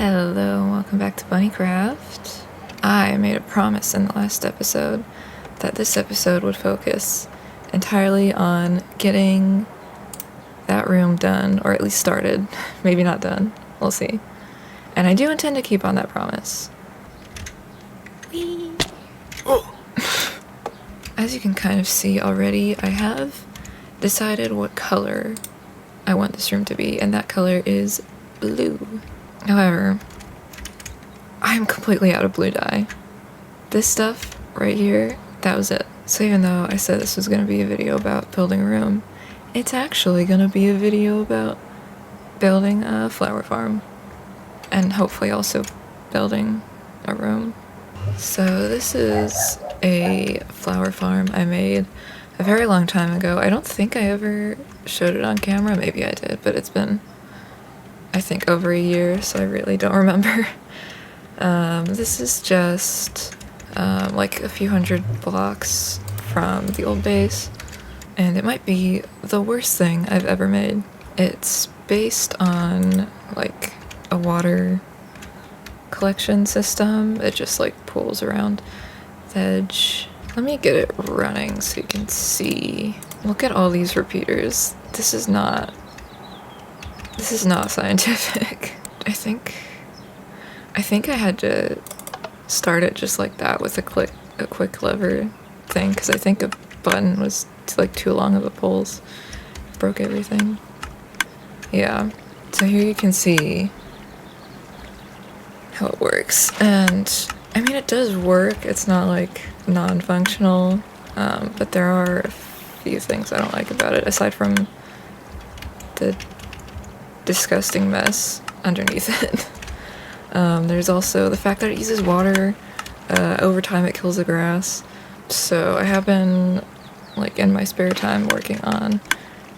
Hello, welcome back to Bunnycraft. I made a promise in the last episode that this episode would focus entirely on getting that room done, or at least started. Maybe not done, we'll see. And I do intend to keep on that promise. Whee! Oh. As you can kind of see already, I have decided what color I want this room to be, and that color is blue. However, I'm completely out of blue dye. This stuff right here, that was it. So even though I said this was going to be a video about building a room, it's actually going to be a video about building a flower farm. And hopefully also building a room. So this is a flower farm I made a very long time ago. I don't think I ever showed it on camera. Maybe I did, but it's been, I think, over a year, so I really don't remember. This is just like a few hundred blocks from the old base, and it might be the worst thing I've ever made. It's based on like a water collection system. It just like pools around the edge. Let me get it running so you can see. Look at all these repeaters. This is not scientific. I think I had to start it just like that with a quick lever thing, because I think a button was like too long of a pulse. Broke everything. Yeah. So here you can see how it works. And I mean, it does work. It's not like non-functional, but there are a few things I don't like about it, aside from the disgusting mess underneath it. There's also the fact that it uses water. Over time it kills the grass. So I have been, like, in my spare time working on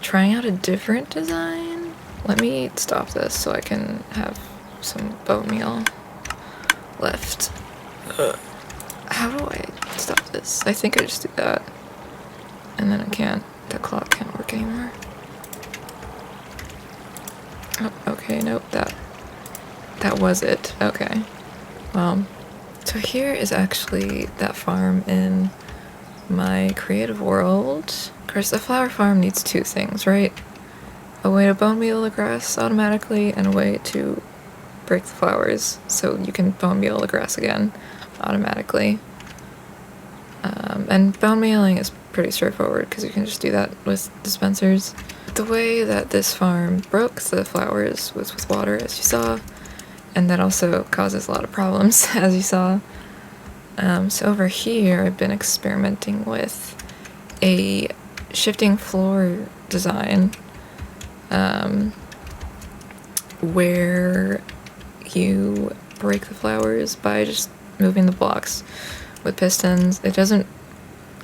trying out a different design. Let me stop this so I can have some bone meal left. How do I stop this? I think I just do that. And then I can't. The clock can't work anymore. Oh, okay, nope, that was it. Okay. Well, so here is actually that farm in my creative world. Of course, a flower farm needs two things, right? A way to bone meal the grass automatically, and a way to break the flowers so you can bone meal the grass again automatically. And bone mealing is pretty straightforward because you can just do that with dispensers. The way that this farm broke the flowers was with water, as you saw, and that also causes a lot of problems, as you saw. So over here, I've been experimenting with a shifting floor design, where you break the flowers by just moving the blocks with pistons. It doesn't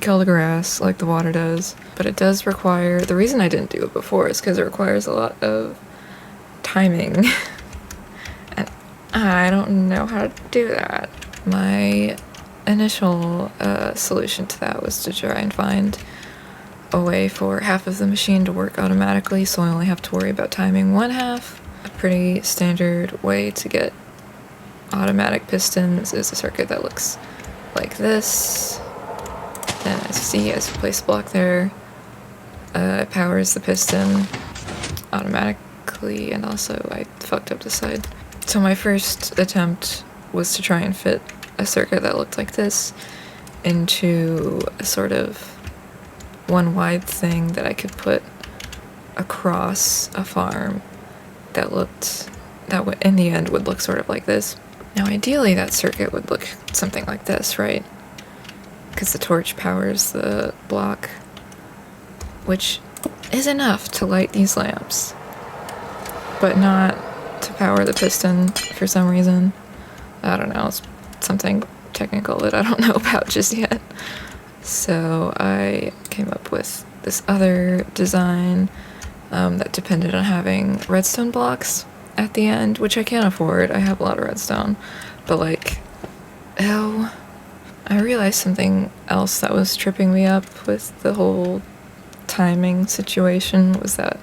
kill the grass like the water does, but it does require, the reason I didn't do it before is because it requires a lot of timing. And I don't know how to do that. My initial solution to that was to try and find a way for half of the machine to work automatically, so I only have to worry about timing one half. A pretty standard way to get automatic pistons is a circuit that looks like this. And as you see, as you place a block there, it powers the piston automatically, and also I fucked up the side. So my first attempt was to try and fit a circuit that looked like this into a sort of one wide thing that I could put across a farm that in the end would look sort of like this. Now ideally that circuit would look something like this, right? Because the torch powers the block, which is enough to light these lamps, but not to power the piston for some reason. I don't know, it's something technical that I don't know about just yet. So I came up with this other design that depended on having redstone blocks at the end, which I can't afford. I have a lot of redstone, but like, ew. I realized something else that was tripping me up with the whole timing situation was that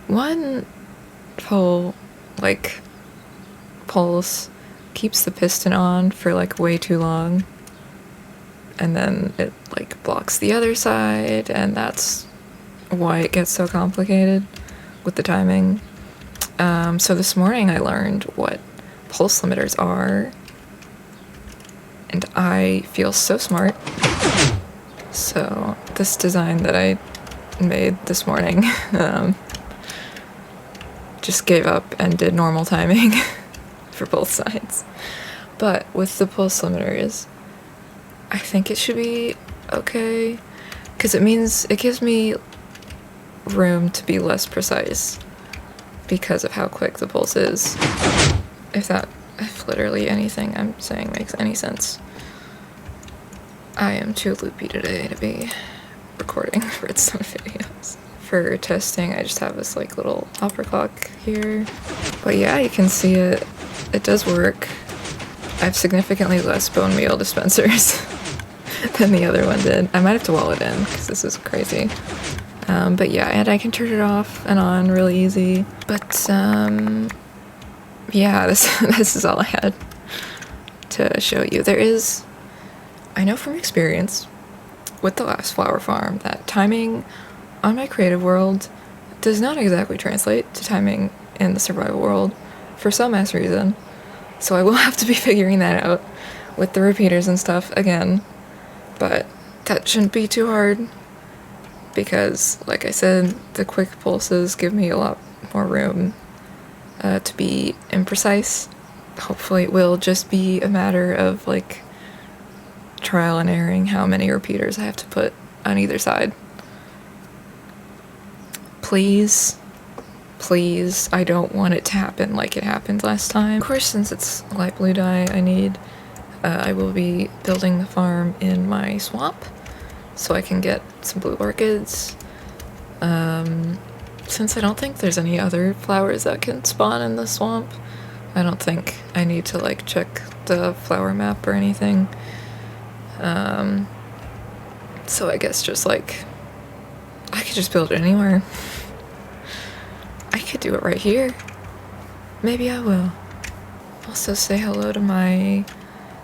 one whole, like, pulse keeps the piston on for like way too long, and then it like blocks the other side, and that's why it gets so complicated with the timing. So this morning I learned what pulse limiters are, and I feel so smart. So this design that I made this morning just gave up and did normal timing for both sides. But with the pulse limiters, I think it should be okay, because it means it gives me room to be less precise because of how quick the pulse is. If literally anything I'm saying makes any sense. I am too loopy today to be recording redstone videos. For testing, I just have this like little hopper clock here. But yeah, you can see it does work. I have significantly less bone meal dispensers than the other one did. I might have to wall it in because this is crazy. But yeah, and I can turn it off and on really easy. But yeah, this is all I had to show you. I know from experience with the last flower farm that timing on my creative world does not exactly translate to timing in the survival world for some ass reason. So I will have to be figuring that out with the repeaters and stuff again. But that shouldn't be too hard because, like I said, the quick pulses give me a lot more room to be imprecise. Hopefully it will just be a matter of like trial and erroring how many repeaters I have to put on either side. Please, I don't want it to happen like it happened last time. Of course, since it's light blue dye I will be building the farm in my swamp so I can get some blue orchids. Since I don't think there's any other flowers that can spawn in the swamp, I don't think I need to like check the flower map or anything. So I guess just like I could just build it anywhere. I could do it right here. Maybe I will. Also say hello to my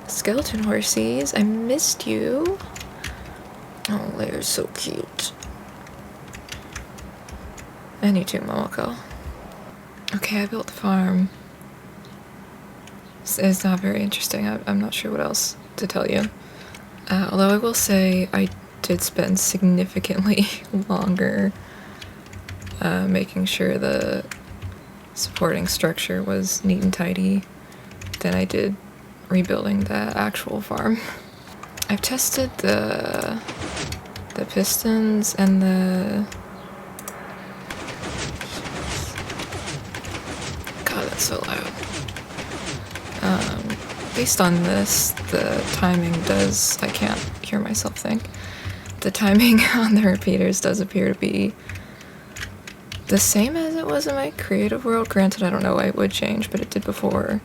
skeleton horsies. I missed you. Oh, they're so cute. And you too, Momoko. Okay, I built the farm. It's not very interesting. I'm not sure what else to tell you. Although I will say I did spend significantly longer making sure the supporting structure was neat and tidy than I did rebuilding the actual farm. I've tested the pistons and the... God, that's so loud. Based on this, the timing does... I can't hear myself think. The timing on the repeaters does appear to be the same as it was in my creative world. Granted, I don't know why it would change, but it did before.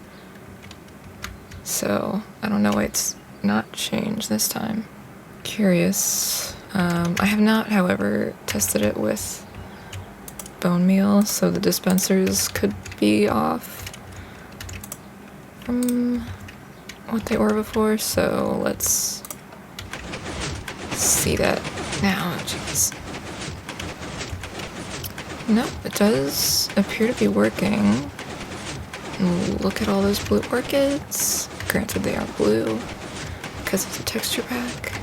So, I don't know why it's not changed this time. Curious. I have not, however, tested it with bone meal, so the dispensers could be off from what they were before, so let's see that now. Jeez. No, it does appear to be working. Look at all those blue orchids. Granted, they are blue because of the texture pack.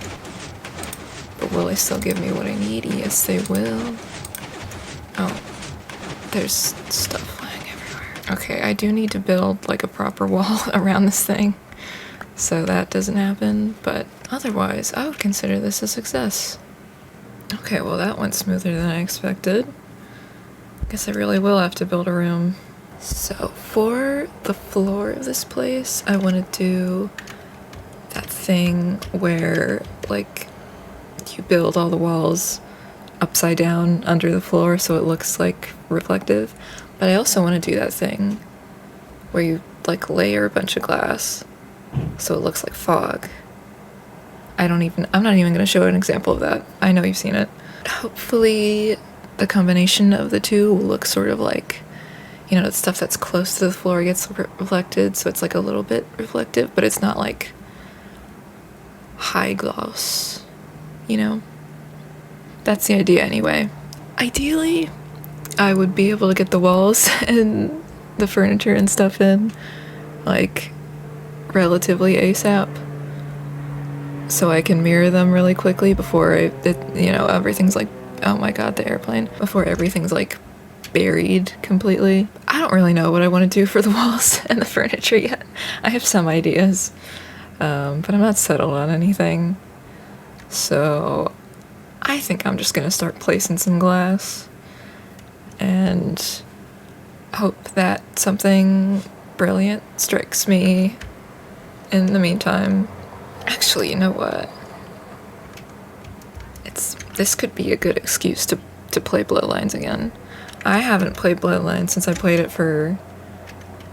But will they still give me what I need? Yes, they will. Oh, there's stuff flying everywhere. Okay, I do need to build like a proper wall around this thing so that doesn't happen, but otherwise, I would consider this a success. Okay, well that went smoother than I expected. Guess I really will have to build a room. So for the floor of this place, I want to do that thing where like you build all the walls upside down under the floor so it looks like reflective. But I also want to do that thing where you like layer a bunch of glass so it looks like fog. I'm not even going to show an example of that. I know you've seen it. Hopefully the combination of the two will look sort of like you know, the stuff that's close to the floor gets reflected, so it's like a little bit reflective, but it's not like high gloss, you know? That's the idea anyway. Ideally, I would be able to get the walls and the furniture and stuff in, like, relatively ASAP, so I can mirror them really quickly before everything's like, oh my god, the airplane, before everything's like buried completely. I don't really know what I want to do for the walls and the furniture yet. I have some ideas, but I'm not settled on anything. So I think I'm just gonna start placing some glass and hope that something brilliant strikes me in the meantime. Actually, you know what? This could be a good excuse to play Bloodlines again. I haven't played Bloodlines since I played it for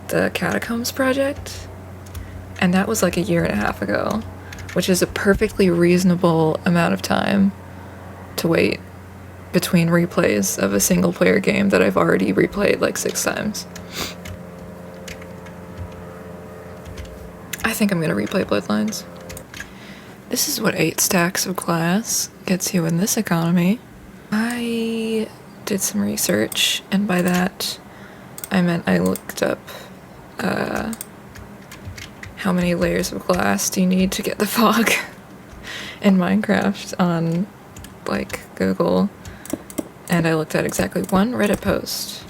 the Catacombs project, and that was like a year and a half ago, which is a perfectly reasonable amount of time to wait between replays of a single player game that I've already replayed like 6 times. I think I'm gonna replay Bloodlines. This is what 8 stacks of glass gets you in this economy. I did some research, and by that I meant I looked up how many layers of glass do you need to get the fog in Minecraft on like Google, and I looked at exactly one Reddit post,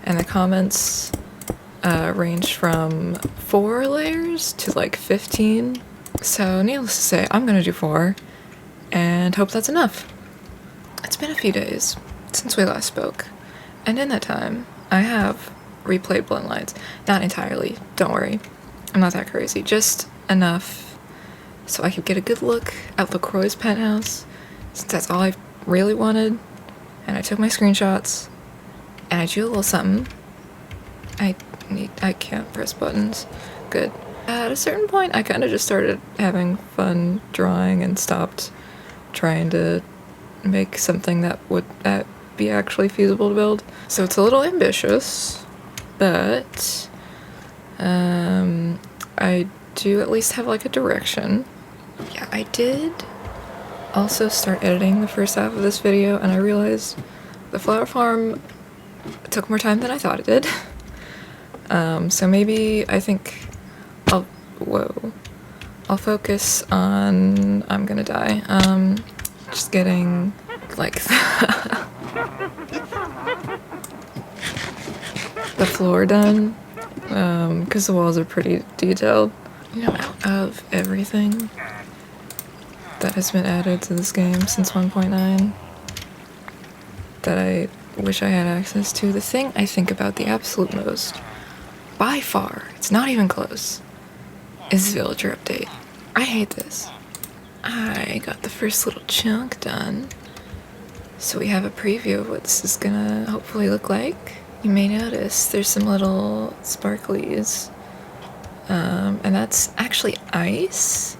and the comments ranged from 4 layers to like 15. So needless to say, I'm gonna do 4 and hope that's enough. It's been a few days since we last spoke, and in that time I have replayed Bloodlines. Not entirely, don't worry, I'm not that crazy, just enough so I could get a good look at LaCroix's penthouse, since that's all I really wanted. And I took my screenshots and I drew a little something. I can't press buttons. Good. At a certain point, I kind of just started having fun drawing and stopped trying to make something that would be actually feasible to build. So it's a little ambitious, but I do at least have like a direction. Yeah, I did also start editing the first half of this video, and I realized the flower farm took more time than I thought it did. So maybe I think I'll focus on, I'm gonna die, just getting like the floor done, because the walls are pretty detailed. You know, out of everything that has been added to this game since 1.9 that I wish I had access to, the thing I think about the absolute most, by far, it's not even close, is Villager Update. I hate this. I got the first little chunk done, so we have a preview of what this is gonna hopefully look like. You may notice there's some little sparklies, and that's actually ice.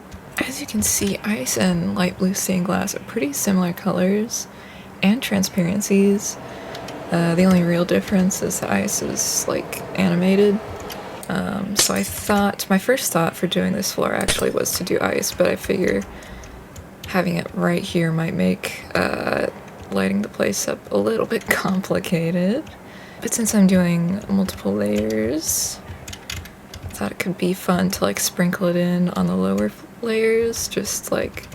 As you can see, ice and light blue stained glass are pretty similar colors and transparencies. The only real difference is the ice is like animated. So I thought, my first thought for doing this floor actually was to do ice, but I figure having it right here might make lighting the place up a little bit complicated. But since I'm doing multiple layers, I thought it could be fun to like sprinkle it in on the lower layers, just like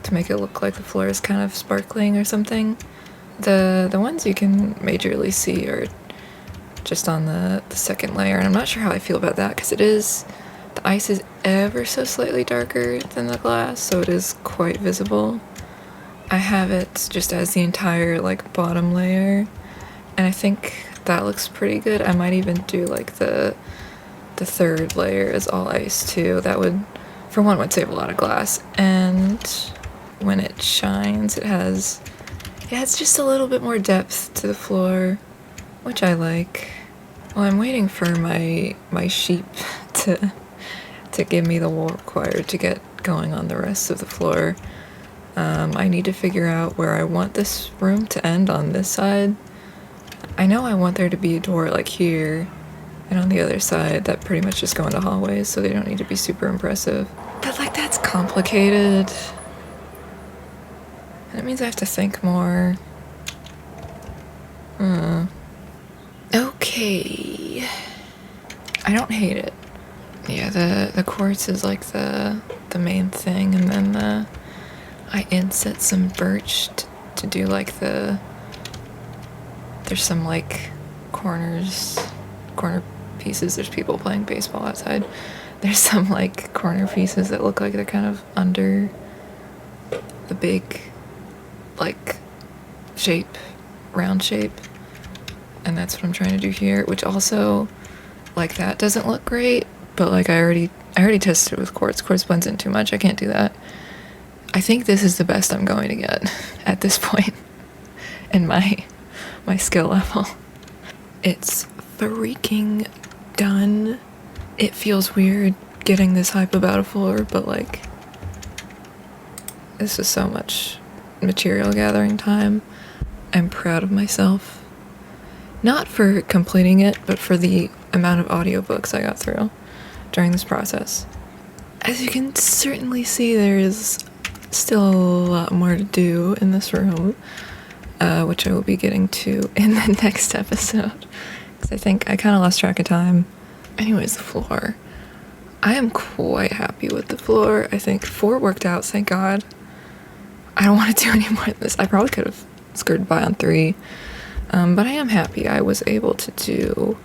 to make it look like the floor is kind of sparkling or something. The ones you can majorly see are just on the second layer, and I'm not sure how I feel about that, because the ice is ever so slightly darker than the glass, so it is quite visible. I have it just as the entire like bottom layer, and I think that looks pretty good. I might even do like the third layer is all ice too. That would, for one, would save a lot of glass, and when it shines it has just a little bit more depth to the floor, which I like. Well, I'm waiting for my sheep to give me the wool required to get going on the rest of the floor. I need to figure out where I want this room to end on this side. I know I want there to be a door like here and on the other side that pretty much just go into hallways, so they don't need to be super impressive. But like that's complicated. And it means I have to think more. Okay. I don't hate it. Yeah, the quartz is like the main thing, and then I inset some birch to do like there's some like corner pieces. There's people playing baseball outside. There's some like corner pieces that look like they're kind of under the big like round shape, and that's what I'm trying to do here, which also like that doesn't look great, but like I already tested it with quartz. Quartz blends in too much. I can't do that. I think this is the best I'm going to get at this point in my skill level. It's freaking done. It feels weird getting this hype about a floor, but like this is so much material gathering time. I'm proud of myself. Not for completing it, but for the amount of audiobooks I got through during this process. As you can certainly see, there is still a lot more to do in this room, which I will be getting to in the next episode, because I think I kind of lost track of time. Anyways, the floor. I am quite happy with the floor. I think 4 worked out, thank God. I don't want to do any more of this. I probably could have skirted by on 3, but I am happy I was able to do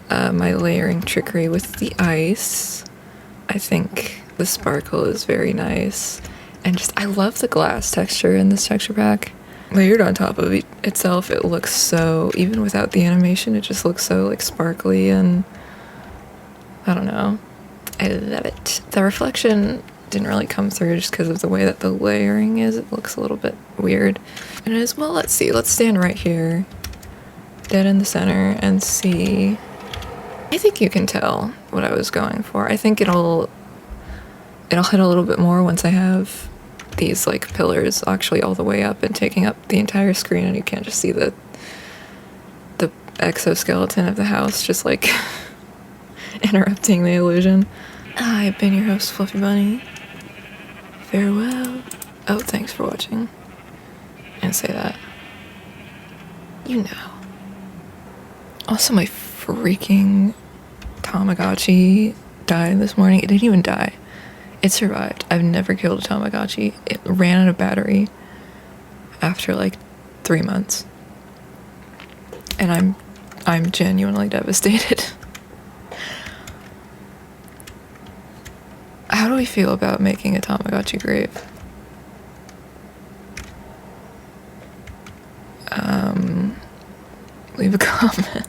my layering trickery with the ice. I think the sparkle is very nice, and just I love the glass texture in this texture pack. Layered on top of itself, it looks so, even without the animation, it just looks so like sparkly, and I don't know, I love it. The reflection didn't really come through just because of the way that the layering is. It looks a little bit weird. And as well, let's see, let's stand right here, dead in the center, and see. I think you can tell what I was going for. I think it'll hit a little bit more once I have these like pillars actually all the way up and taking up the entire screen, and you can't just see the exoskeleton of the house just like interrupting the illusion. I've been your host, Fluffy Bunny. Farewell. Oh, thanks for watching. And say that. You know. Also, my freaking Tamagotchi died this morning. It didn't even die. It survived. I've never killed a Tamagotchi. It ran out of battery after like 3 months. And I'm genuinely devastated. How do we feel about making a Tamagotchi grave? Leave a comment.